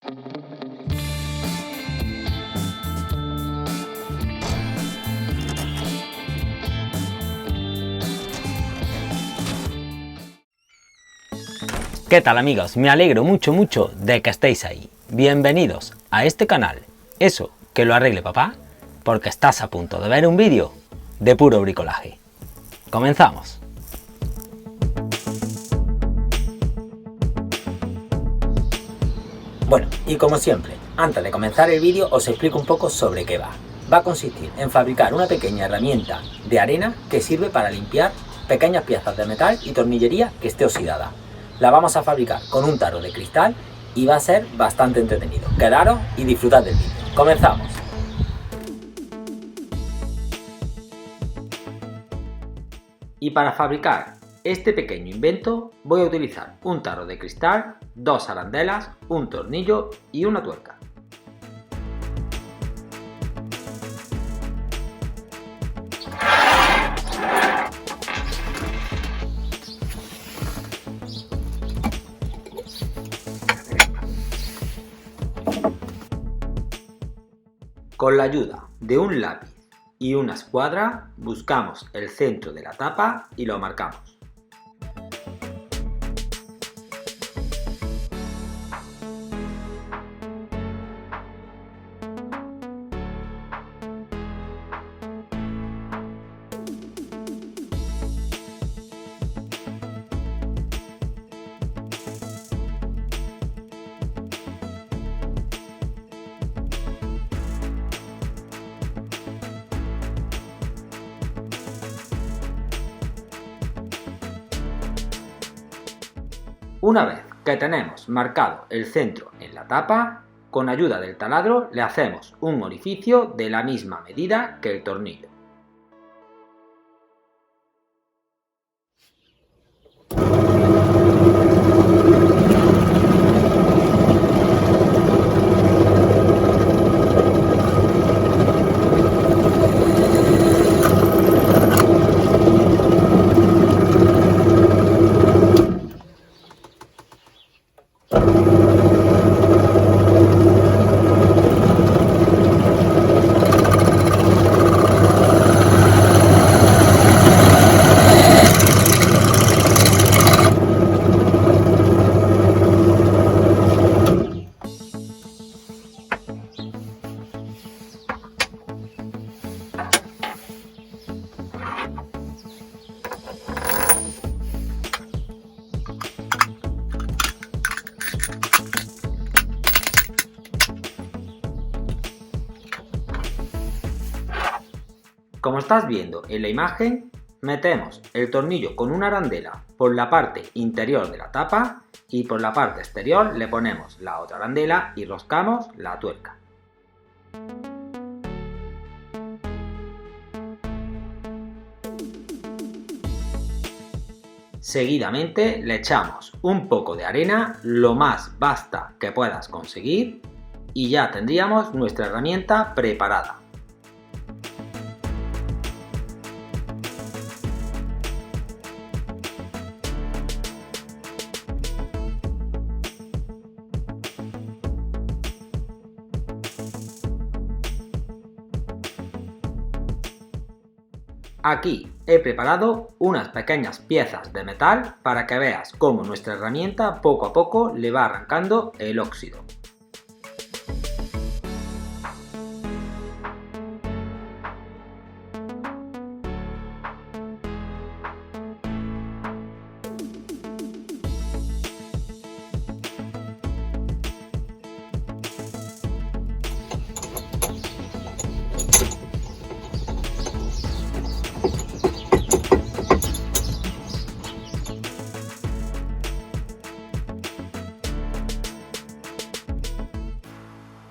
¿Qué tal amigos? Me alegro mucho de que estéis ahí. Bienvenidos a este canal. Eso, que lo arregle papá, porque estás a punto de ver un vídeo de puro bricolaje. Comenzamos. Bueno, y como siempre, antes de comenzar el vídeo os explico un poco sobre qué va. Va a consistir en fabricar una pequeña herramienta de arena que sirve para limpiar pequeñas piezas de metal y tornillería que esté oxidada. La vamos a fabricar con un tarro de cristal y va a ser bastante entretenido. Quedaros y disfrutad del vídeo. ¡Comenzamos! Y para fabricar este pequeño invento voy a utilizar un tarro de cristal, dos arandelas, un tornillo y una tuerca. Con la ayuda de un lápiz y una escuadra buscamos el centro de la tapa y lo marcamos. Una vez que tenemos marcado el centro en la tapa, con ayuda del taladro le hacemos un orificio de la misma medida que el tornillo. Como estás viendo en la imagen, metemos el tornillo con una arandela por la parte interior de la tapa y por la parte exterior le ponemos la otra arandela y roscamos la tuerca. Seguidamente le echamos un poco de arena, lo más vasta que puedas conseguir, y ya tendríamos nuestra herramienta preparada. Aquí he preparado unas pequeñas piezas de metal para que veas cómo nuestra herramienta poco a poco le va arrancando el óxido.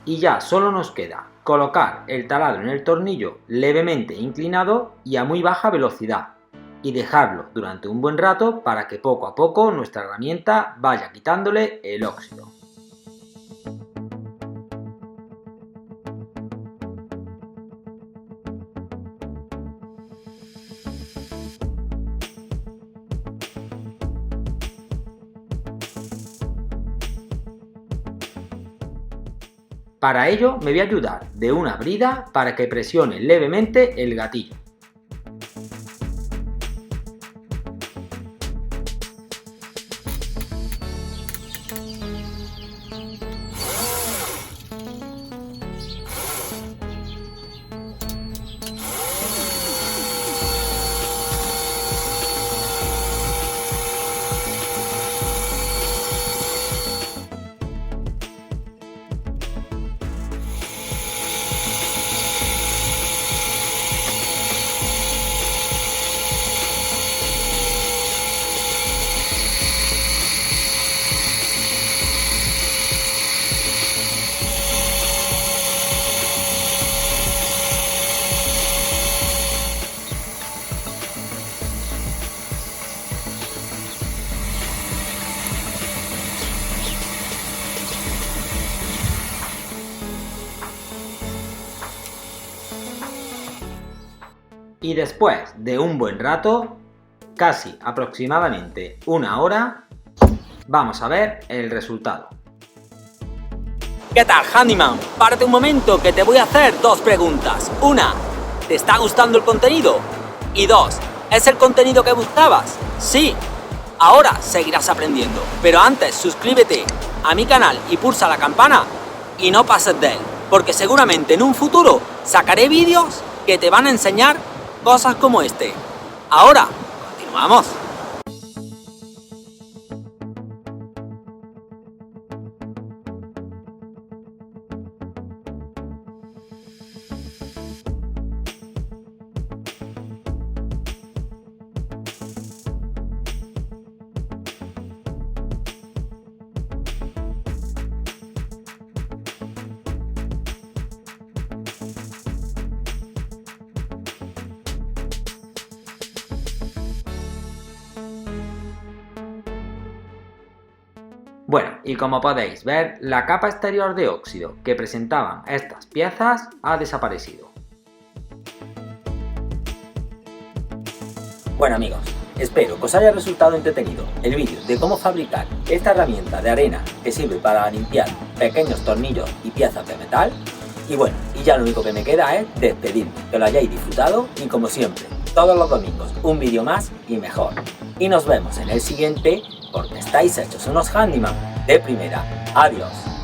Y ya solo nos queda colocar el taladro en el tornillo levemente inclinado y a muy baja velocidad y dejarlo durante un buen rato para que poco a poco nuestra herramienta vaya quitándole el óxido. Para ello me voy a ayudar de una brida para que presione levemente el gatillo. Y después de un buen rato, casi aproximadamente una hora, vamos a ver el resultado. ¿Qué tal, Handyman? Párate un momento que te voy a hacer dos preguntas. Una, ¿te está gustando el contenido? Y dos, ¿es el contenido que buscabas? Sí. Ahora seguirás aprendiendo, pero antes suscríbete a mi canal y pulsa la campana y no pases de él, porque seguramente en un futuro sacaré vídeos que te van a enseñar cosas como este. Ahora, continuamos. Bueno, y como podéis ver, la capa exterior de óxido que presentaban estas piezas ha desaparecido. Bueno amigos, espero que os haya resultado entretenido el vídeo de cómo fabricar esta herramienta de arena que sirve para limpiar pequeños tornillos y piezas de metal. Y bueno, y ya lo único que me queda es despedirme, que lo hayáis disfrutado y como siempre, todos los domingos un vídeo más y mejor. Y nos vemos en el siguiente, porque estáis hechos unos handyman de primera. Adiós.